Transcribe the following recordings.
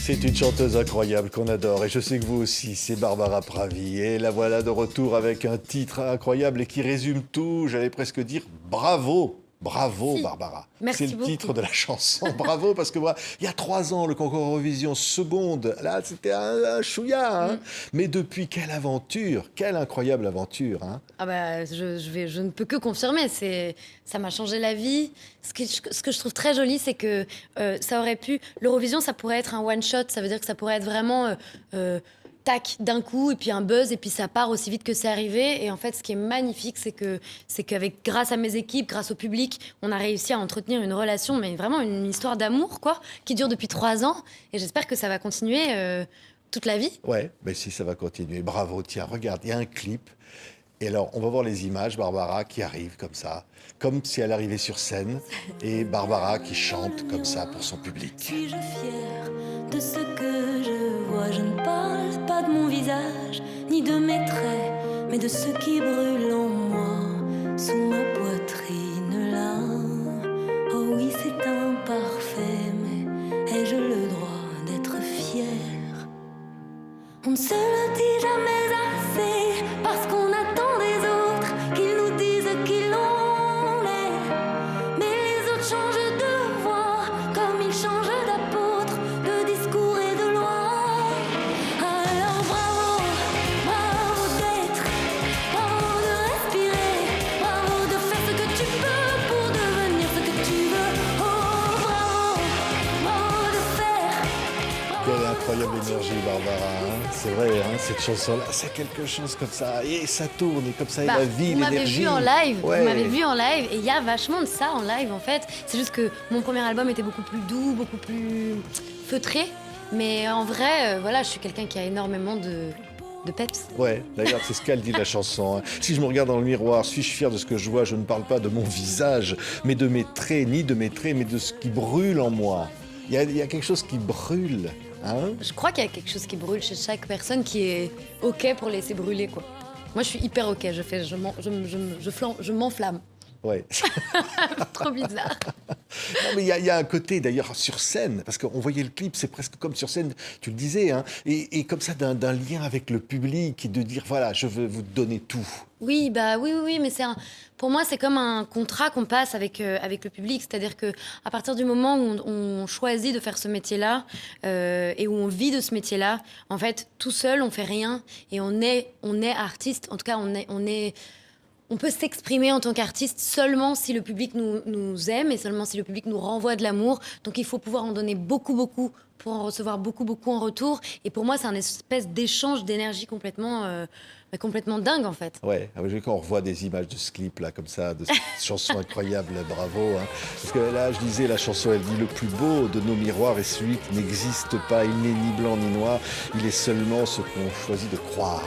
C'est une chanteuse incroyable qu'on adore et je sais que vous aussi, c'est Barbara Pravi. Et la voilà de retour avec un titre incroyable et qui résume tout, j'allais presque dire bravo. Bravo Merci. Barbara. Merci c'est le beaucoup. titre de la chanson. Bravo parce que voilà, il y a 3 ans, le concours Eurovision seconde, là c'était un chouïa. Hein. Mais depuis, quelle incroyable aventure. Hein. Ah bah, je ne peux que confirmer, ça m'a changé la vie. Ce que je trouve très joli, c'est que ça aurait pu... L'Eurovision, ça pourrait être un one-shot, ça veut dire que ça pourrait être vraiment... tac, d'un coup, et puis un buzz, et puis ça part aussi vite que c'est arrivé. Et en fait, ce qui est magnifique, c'est qu'avec, grâce à mes équipes, grâce au public, on a réussi à entretenir une relation, mais vraiment une histoire d'amour, quoi, qui dure depuis 3 ans. Et j'espère que ça va continuer toute la vie. Ouais, mais si ça va continuer. Bravo, tiens, regarde, il y a un clip. Et alors, on va voir les images, Barbara qui arrive comme ça, comme si elle arrivait sur scène, et Barbara qui chante comme ça pour son public. Suis-je fière de ce que je vois? Je ne parle pas de mon visage, ni de mes traits, mais de ce qui brûle en moi, sous ma poitrine là. Oh oui, c'est imparfait, mais ai-je le droit d'être fière? On ne se le dit jamais assez, parce qu'on attend des autres qu'ils nous disent qui l'on est. Mais les autres changent de voix, comme ils changent d'apôtre, de discours et de loi. Alors bravo, bravo d'être, bravo de respirer, bravo de faire ce que tu peux pour devenir ce que tu veux. Oh bravo, bravo de faire. Quelle incroyable énergie, Barbara. Hein. C'est vrai, hein, cette chanson-là, c'est quelque chose comme ça. Et ça tourne, et comme ça, et la vie, vous m'avez l'énergie. vu en live, Ouais. vous m'avez vu en live, et il y a vachement de ça en live en fait. C'est juste que mon premier album était beaucoup plus doux, beaucoup plus feutré. Mais en vrai, voilà, je suis quelqu'un qui a énormément de peps. Ouais, d'ailleurs, c'est ce qu'elle dit, la chanson. Hein. Si je me regarde dans le miroir, suis-je fier de ce que je vois? Je ne parle pas de mon visage, mais de mes traits, ni de mes traits, mais de ce qui brûle en moi. Il y a quelque chose qui brûle. Hein. Je crois qu'il y a quelque chose qui brûle chez chaque personne qui est OK pour laisser brûler, quoi. Moi, je suis hyper OK, je m'enflamme. Ouais. Trop bizarre. Non, mais il y a un côté, d'ailleurs, sur scène, parce qu'on voyait le clip, c'est presque comme sur scène, tu le disais, hein, et comme ça, d'un lien avec le public, et de dire, voilà, je veux vous donner tout. Oui, mais pour moi, c'est comme un contrat qu'on passe avec le public. C'est-à-dire qu'à partir du moment où on choisit de faire ce métier-là et où on vit de ce métier-là, en fait, tout seul, on fait rien et on est artiste. En tout cas, on peut s'exprimer en tant qu'artiste seulement si le public nous aime et seulement si le public nous renvoie de l'amour. Donc il faut pouvoir en donner beaucoup, beaucoup pour en recevoir beaucoup, beaucoup en retour. Et pour moi, c'est un espèce d'échange d'énergie complètement dingue, en fait. Ouais, quand on revoit des images de ce clip-là, comme ça, de cette chanson incroyable, bravo. Hein. Parce que là, je disais, la chanson, elle dit, le plus beau de nos miroirs est celui qui n'existe pas. Il n'est ni blanc ni noir, il est seulement ce qu'on choisit de croire.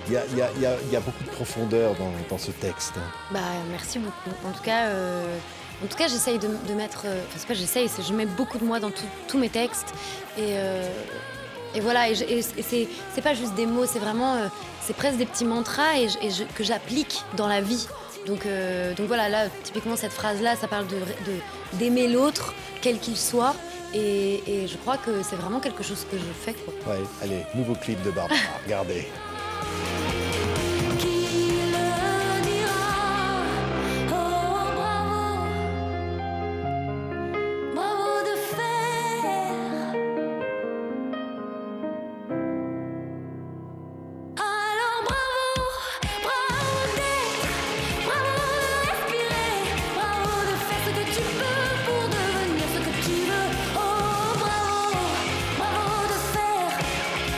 Il y a beaucoup de profondeur dans ce texte. Hein. Merci beaucoup. En tout cas, j'essaye de mettre... Enfin, c'est pas j'essaye, c'est je mets beaucoup de moi dans tous mes textes. Et voilà, et c'est pas juste des mots, c'est vraiment... c'est presque des petits mantras que j'applique dans la vie. Donc voilà, là, typiquement, cette phrase-là, ça parle d'aimer l'autre, quel qu'il soit. Et je crois que c'est vraiment quelque chose que je fais, quoi. Ouais, allez, nouveau clip de Barbara, regardez. Qui le dira? Oh bravo, bravo de faire. Alors bravo, bravo d'être, bravo de respirer, bravo de faire ce que tu peux pour devenir ce que tu veux. Oh bravo, bravo de faire,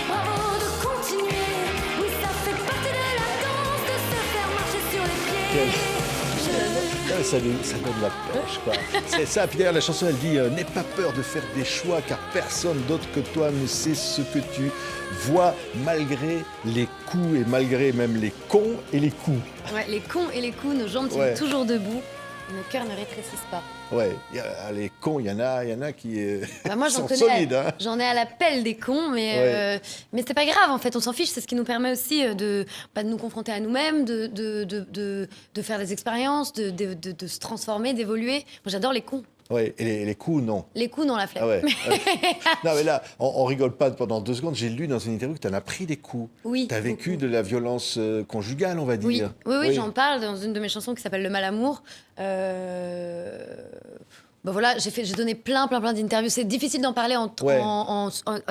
bravo de continuer. Oui, ça fait partie de la danse de se faire marcher sur les pieds. Ça donne la pêche, quoi. C'est ça. Puis d'ailleurs, la chanson, elle dit n'aie pas peur de faire des choix, car personne d'autre que toi ne sait ce que tu vois, malgré les coups et malgré même les cons et les coups. Ouais, les cons et les coups, nos jambes tiennent toujours debout. Nos cœurs ne rétrécissent pas. Ouais, les cons, il y en a qui moi, sont solides. Hein. J'en ai à la pelle des cons, mais c'est pas grave, en fait, on s'en fiche. C'est ce qui nous permet aussi de nous confronter à nous-mêmes, de faire des expériences, de se transformer, d'évoluer. Moi, j'adore les cons. Ouais. Et les coups, non. Les coups, non, la flemme. Ah ouais. Non, mais là, on rigole pas pendant 2 secondes. J'ai lu dans une interview que tu en as pris des coups. Oui. Tu as vécu beaucoup. de la violence conjugale, on va Oui, dire. oui, j'en parle dans une de mes chansons qui s'appelle Le Malamour. Bah voilà, j'ai donné plein d'interviews. C'est difficile d'en parler, Ouais.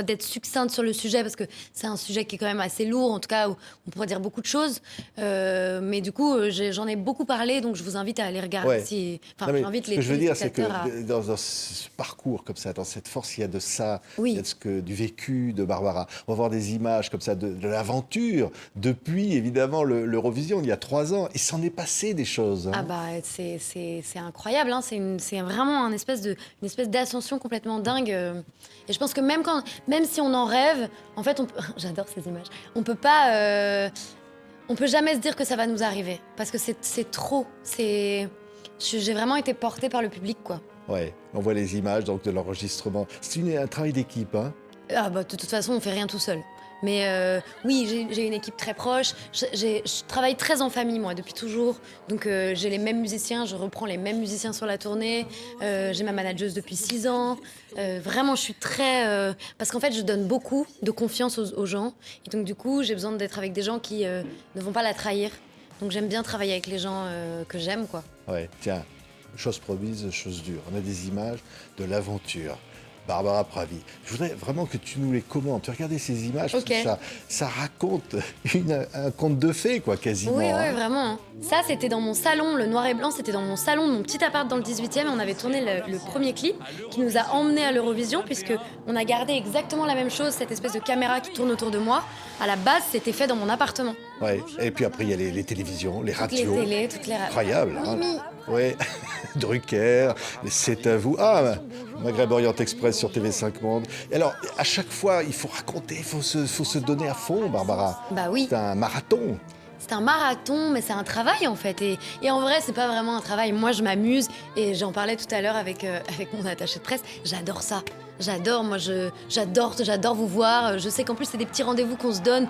d'être succincte sur le sujet parce que c'est un sujet qui est quand même assez lourd, en tout cas où on pourrait dire beaucoup de choses. Mais du coup, j'en ai beaucoup parlé, donc je vous invite à aller regarder. Ouais. Enfin, Non, mais j'invite ce les que je veux dire, c'est que téléspectateurs à... dans ce parcours comme ça, dans cette force, il y a de ça, Oui. il y a du vécu de Barbara. On va voir des images comme ça de l'aventure depuis, évidemment, l'Eurovision, il y a 3 ans. Il s'en est passé des choses. Hein. Ah bah c'est incroyable, hein. C'est vraiment une espèce d'ascension complètement dingue. Et je pense que même si on en rêve, en fait, j'adore ces images. On peut pas, on peut jamais se dire que ça va nous arriver parce que c'est trop. J'ai vraiment été portée par le public, quoi. Ouais, on voit les images donc de l'enregistrement. C'est un travail d'équipe, hein. Ah bah de toute façon, on fait rien tout seul. Mais oui, j'ai une équipe très proche. Je travaille très en famille, moi, depuis toujours. Donc j'ai les mêmes musiciens, je reprends les mêmes musiciens sur la tournée. J'ai ma manageuse depuis 6 ans. Vraiment, je suis très... parce qu'en fait, je donne beaucoup de confiance aux gens. Et donc du coup, j'ai besoin d'être avec des gens qui ne vont pas la trahir. Donc j'aime bien travailler avec les gens que j'aime, quoi. Ouais, tiens, chose promise, chose dure. On a des images de l'aventure. Barbara Pravi. Je voudrais vraiment que tu nous les commentes. Regardez ces images, parce Ok. que ça raconte un conte de fées, quoi, quasiment. Oui, hein. vraiment. Ça, c'était dans mon salon, le noir et blanc, c'était dans mon salon de mon petit appart dans le 18e. On avait tourné le premier clip qui nous a emmenés à l'Eurovision, puisque on a gardé exactement la même chose, cette espèce de caméra qui tourne autour de moi. À la base, c'était fait dans mon appartement. Ouais. Et puis après, il y a les télévisions, les Toutes les radios. télés, toutes les radios. Incroyable. Hein. Ouais. Drucker, c'est à vous. Ah, Maghreb Orient Express sur TV5 Monde. Et alors, à chaque fois, il faut raconter, il faut se donner à fond, Barbara. Bah oui. C'est un marathon. C'est un marathon, mais c'est un travail en fait. Et en vrai, c'est pas vraiment un travail. Moi, je m'amuse et j'en parlais tout à l'heure avec mon attaché de presse. J'adore ça. J'adore, moi, j'adore vous voir. Je sais qu'en plus, c'est des petits rendez-vous qu'on se donne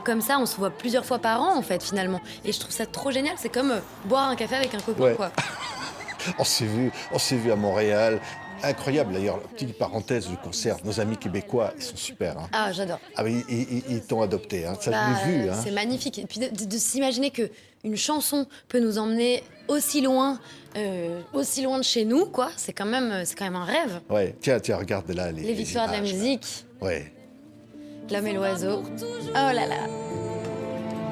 comme ça. On se voit plusieurs fois par an en fait, finalement. Et je trouve ça trop génial. C'est comme boire un café avec un copain, Ouais. quoi. On s'est vu à Montréal. Incroyable d'ailleurs, petite parenthèse du concert, nos amis québécois, ils sont super. Hein. Ah, j'adore. Ah mais ils t'ont adopté, hein. Ça Bah, je l'ai vu. Hein. c'est magnifique. Et puis de s'imaginer que une chanson peut nous emmener aussi loin de chez nous, quoi. C'est quand même un rêve. Ouais, tiens, regarde là Les victoires de la images, là. musique, Ouais. l'homme et l'oiseau. Oh là là.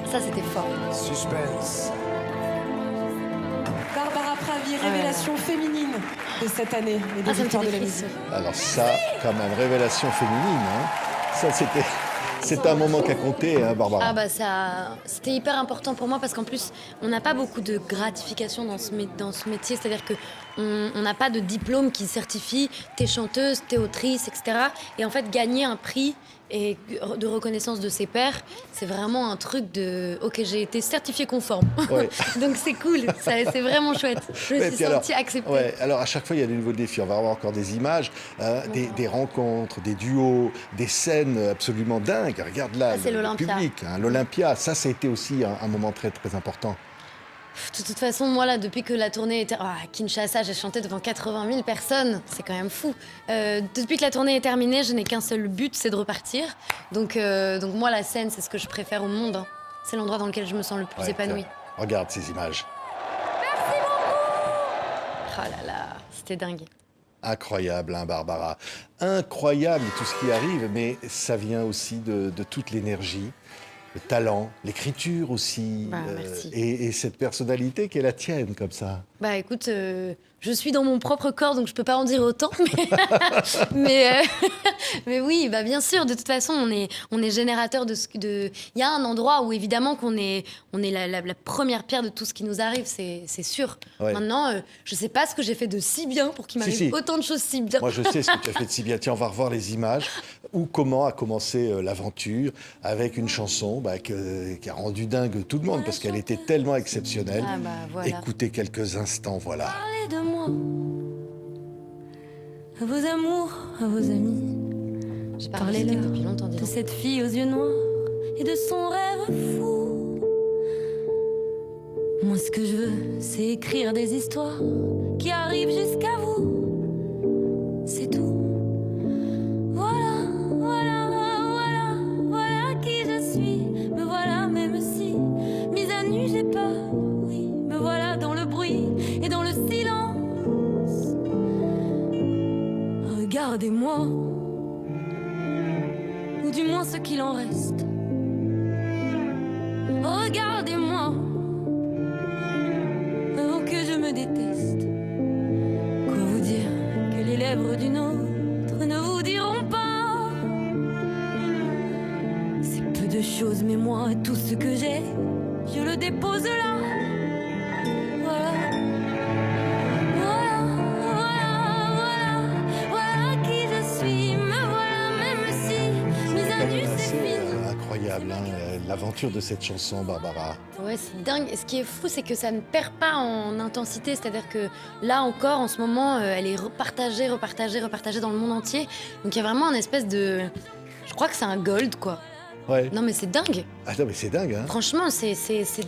Ça, c'était fort. Suspense. Barbara Pravi, révélation féminine de cette année et des Ah, ça me fait victoires de des la frissons. musique. Alors ça, quand même, révélation féminine. Hein. Ça, c'était un moment qu'a compté, hein, Barbara. Ah bah c'était hyper important pour moi parce qu'en plus on n'a pas beaucoup de gratification dans ce métier, c'est-à-dire que on n'a pas de diplôme qui certifie t'es chanteuse, t'es autrice, etc. Et en fait gagner un prix et de reconnaissance de ses pairs, c'est vraiment un truc de ok, j'ai été certifiée conforme. Ouais. Donc c'est cool, c'est vraiment chouette. Je me Ouais, suis puis alors, sentie acceptée. ouais, alors à chaque fois il y a de nouveaux défis. On va avoir encore des images, des rencontres, des duos, des scènes absolument dingues. Regarde là, Ça, c'est le l'Olympia. public, hein, l'Olympia. Ça a été aussi un moment très très important. De toute façon, moi, là, depuis que la tournée était... à Kinshasa, j'ai chanté devant 80 000 personnes. C'est quand même fou. Depuis que la tournée est terminée, je n'ai qu'un seul but, c'est de repartir. Donc moi, la scène, c'est ce que je préfère au monde. Hein. C'est l'endroit dans lequel je me sens le plus Ouais, épanouie. tiens, regarde ces images. Oh là là, c'était dingue. Incroyable, hein, Barbara. Incroyable tout ce qui arrive, mais ça vient aussi de toute l'énergie, le talent, l'écriture aussi, Bah, merci. et cette personnalité qui est la tienne, comme ça. Bah écoute, je suis dans mon propre corps, donc je peux pas en dire autant. Mais oui, bah bien sûr. De toute façon, on est générateur de. Il y a un endroit où évidemment qu'on est la première pierre de tout ce qui nous arrive, c'est sûr. Ouais. Maintenant, je sais pas ce que j'ai fait de si bien pour qu'il m'arrive Si. autant de choses si bien. Moi, je sais ce que tu as fait de si bien. Tiens, on va revoir les images. Où, comment a commencé l'aventure avec une chanson qui a rendu dingue tout le monde parce qu'elle était tellement exceptionnelle. Ah bah voilà. Écoutez quelques instants, voilà. Parlez de moi, à vos amours, à vos amis. J'ai pas Parlez-leur révisité depuis longtemps, dis de donc. cette fille aux yeux noirs et de son rêve fou. Moi, ce que je veux, c'est écrire des histoires qui arrivent jusqu'à vous. Regardez-moi, ou du moins ce qu'il en reste. Regardez-moi, avant que je me déteste. Quoi vous dire que les lèvres d'une autre ne vous diront pas? C'est peu de choses, mais moi, tout ce que j'ai, je le dépose là. Voilà. Voilà, voilà, voilà, voilà qui je suis. Me voilà, même si mes adieux c'est fini. Incroyable, hein, l'aventure de cette chanson, Barbara. Ouais, c'est dingue. Et ce qui est fou, c'est que ça ne perd pas en intensité. C'est-à-dire que là encore, en ce moment, elle est repartagée dans le monde entier. Donc il y a vraiment un espèce de... Je crois que c'est un gold, quoi. Ouais. Non, mais c'est dingue. Ah non, mais c'est dingue, hein. Franchement, c'est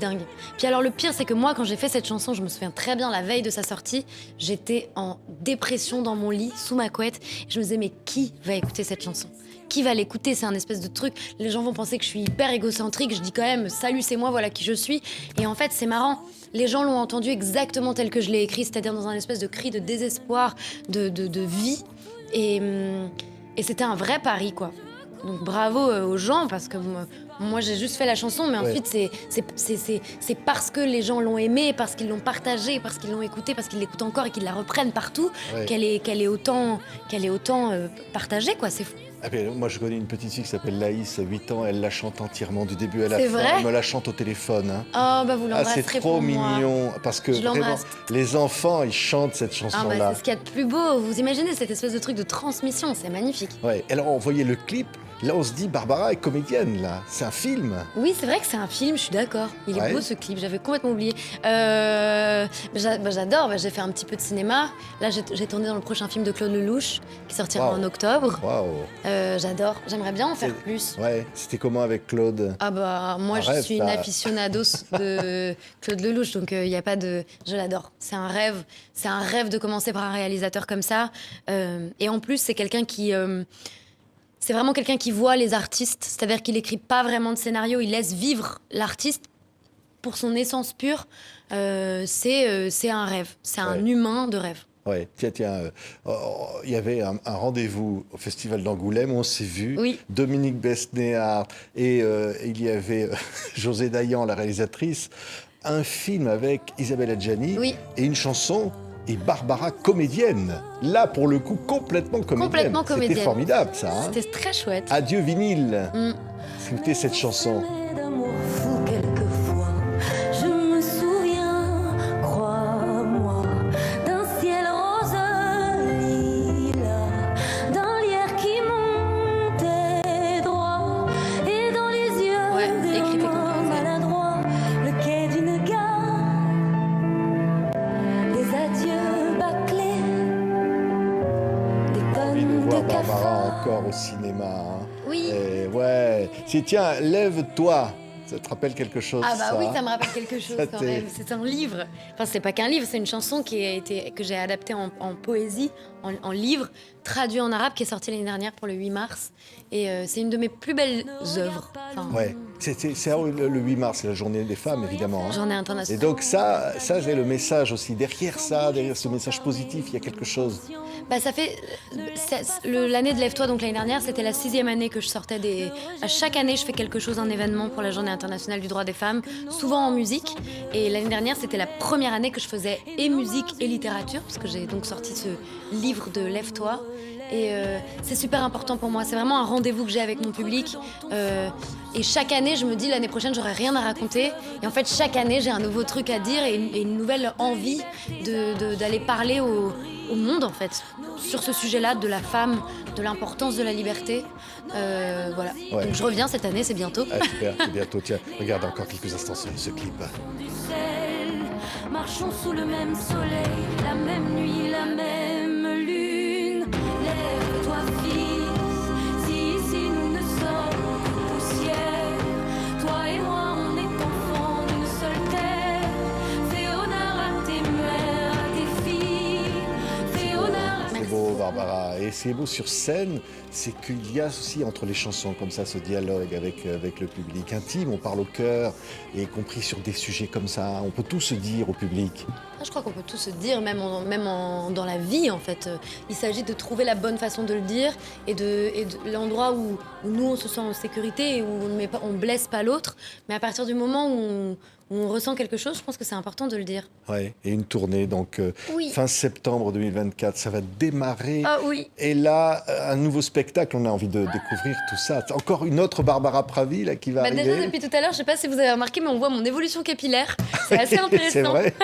dingue. Puis alors, le pire, c'est que moi, quand j'ai fait cette chanson, je me souviens très bien, la veille de sa sortie, j'étais en dépression dans mon lit, sous ma couette. Et je me disais, mais qui va écouter cette chanson ? Qui va l'écouter? C'est un espèce de truc. Les gens vont penser que je suis hyper égocentrique. Je dis quand même, salut, c'est moi, voilà qui je suis. Et en fait, c'est marrant. Les gens l'ont entendu exactement tel que je l'ai écrit, c'est-à-dire dans un espèce de cri de désespoir, de vie. Et c'était un vrai pari, quoi. Donc bravo aux gens, parce que moi j'ai juste fait la chanson, mais ensuite c'est parce que les gens l'ont aimée, parce qu'ils l'ont partagée, parce qu'ils l'ont écoutée, parce qu'ils l'écoutent encore et qu'ils la reprennent partout, qu'elle est autant partagée, quoi. C'est fou. Ah ben, moi, je connais une petite fille qui s'appelle Laïs, 8 ans, elle la chante entièrement, du début à la C'est fin. vrai Elle me la chante au téléphone. Hein. Oh, bah vous l'embrasserez c'est trop pour moi. mignon, parce que Je vraiment, l'embrasse. les enfants, ils chantent cette Ah chanson-là. bah, c'est ce qu'il y a de plus beau. Vous imaginez cette espèce de truc de transmission, c'est magnifique. Ouais. Alors, on voyait le clip, là, on se dit, Barbara est comédienne, là. C'est un film. Oui, c'est vrai que c'est un film, je suis d'accord. Il est Ouais. beau ce clip, j'avais complètement oublié. J'adore, j'ai fait un petit peu de cinéma. Là, j'ai tourné dans le prochain film de Claude Lelouch, qui sortira Wow. en octobre. Waouh. J'adore, j'aimerais bien en faire plus. Ouais, c'était comment avec Claude? Ah bah, moi, Un je rêve, suis ça. une aficionados de Claude Lelouch, donc il n'y a pas de... Je l'adore, c'est un rêve de commencer par un réalisateur comme ça. Et en plus, c'est quelqu'un qui... c'est vraiment quelqu'un qui voit les artistes, c'est-à-dire qu'il n'écrit pas vraiment de scénario, il laisse vivre l'artiste pour son essence pure. C'est un rêve, c'est un humain de rêve. Ouais, tiens, il y avait un rendez-vous au Festival d'Angoulême, on s'est vu, Oui. Dominique Besnéard et il y avait José Dayan, la réalisatrice, un film avec Isabelle Adjani Oui. et une chanson et Barbara comédienne. Là, pour le coup, complètement comédienne. Complètement comédienne. C'était formidable, ça. Hein. C'était très chouette. Adieu vinyle. Mm. Écoutez cette chanson. D'amour fou quelquefois, je me souviens, crois-moi, d'un ciel rose lilas, d'un lierre qui montait droit, et dans les yeux Ouais, de écrit et l'homme composé. maladroit, le quai d'une gare, des adieux bâclés, des Envie de tonnes voir de Barbara cafards. encore au cinéma. Hein. Oui. Et ouais. Si, tiens, lève-toi. Ça te rappelle quelque chose, Ah bah ça? oui, ça me rappelle quelque chose Ça quand t'est- même. C'est un livre. Enfin, c'est pas qu'un livre, c'est une chanson que j'ai adaptée en poésie, en livre, traduit en arabe, qui est sorti l'année dernière pour le 8 mars. Et c'est une de mes plus belles œuvres. Enfin, Ouais, c'est le 8 mars, c'est la journée des femmes, évidemment. Hein. Journée Et internationale. donc ça c'est le message aussi. Derrière ça, derrière ce message positif, il y a quelque chose. Bah, ça fait l'année de Lève-toi, donc l'année dernière, c'était la 6e année que je sortais des. À chaque année, je fais quelque chose, un événement pour la Journée internationale du droit des femmes, souvent en musique. Et l'année dernière, c'était la première année que je faisais et musique et littérature, parce que j'ai donc sorti ce livre de Lève-toi. Et c'est super important pour moi. C'est vraiment un rendez-vous que j'ai avec mon public. Et chaque année, je me dis l'année prochaine, j'aurai rien à raconter. Et en fait, chaque année, j'ai un nouveau truc à dire et une nouvelle envie d'aller parler au monde, en fait, sur ce sujet-là, de la femme, de l'importance de la liberté. Voilà. Ouais. Donc je reviens cette année, c'est bientôt. Ah, super, c'est bientôt. Tiens, regarde encore quelques instants ce clip. Du ciel, marchons sous le même soleil, la même nuit, la même lune. Lève-toi, fils, si ici nous ne sommes que poussière. Toi et moi, on est enfants d'une seule terre. Fais honneur à tes mères, à tes filles. Fais honneur à C'est beau, Barbara. Et ce qui est beau sur scène, c'est qu'il y a aussi entre les chansons comme ça ce dialogue avec le public intime. On parle au cœur, et y compris sur des sujets comme ça. On peut tout se dire au public. Je crois qu'on peut tout se dire, dans la vie en fait. Il s'agit de trouver la bonne façon de le dire et de l'endroit où nous on se sent en sécurité et où on blesse pas l'autre. Mais à partir du moment où on ressent quelque chose, je pense que c'est important de le dire. Ouais. Et une tournée, donc Oui. fin septembre 2024, ça va démarrer. Ah oui. Et là, un nouveau spectacle, on a envie de découvrir tout ça. Encore une autre Barbara Pravi là, qui va arriver. Déjà depuis tout à l'heure, je sais pas si vous avez remarqué, mais on voit mon évolution capillaire. C'est assez intéressant. C'est vrai.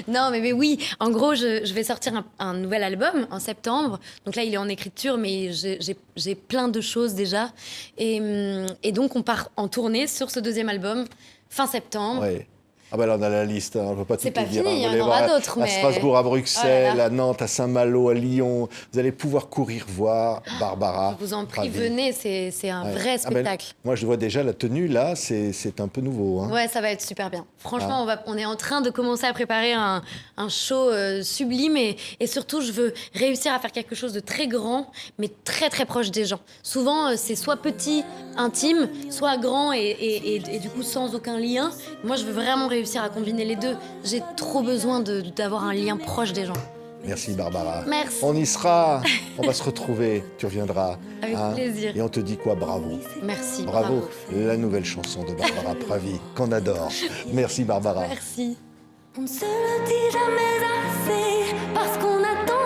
Non, mais oui, en gros, je vais sortir un nouvel album en septembre. Donc là, il est en écriture, mais j'ai plein de choses déjà. Et donc, on part en tournée sur ce deuxième album, fin septembre. Ouais. Ah ben là, on a la liste, hein. On ne peut pas tout C'est pas dire. fini, Vous il y allez en aura voir d'autres, à mais- Strasbourg, à Bruxelles, Oh là là. à Nantes, à Saint-Malo, à Lyon. Vous allez pouvoir courir voir Barbara. Je vous en prie, Pravi. venez, c'est un Ouais. vrai Ah ben, spectacle. moi, je vois déjà la tenue, là, c'est un peu nouveau. Hein. Ouais, ça va être super bien. Franchement, Ah. on est en train de commencer à préparer un show sublime et surtout, je veux réussir à faire quelque chose de très grand, mais très très proche des gens. Souvent, c'est soit petit, intime, soit grand et du coup sans aucun lien. Moi, je veux vraiment réussir à combiner les deux. J'ai trop besoin d'avoir un lien proche des gens. Merci, Barbara. Merci. On y sera. On va se retrouver. Tu reviendras. Avec plaisir. Et on te dit quoi? Bravo. Merci. Bravo. La nouvelle chanson de Barbara Pravi, qu'on adore. Merci, Barbara. Merci. On ne se le dit jamais assez parce qu'on attend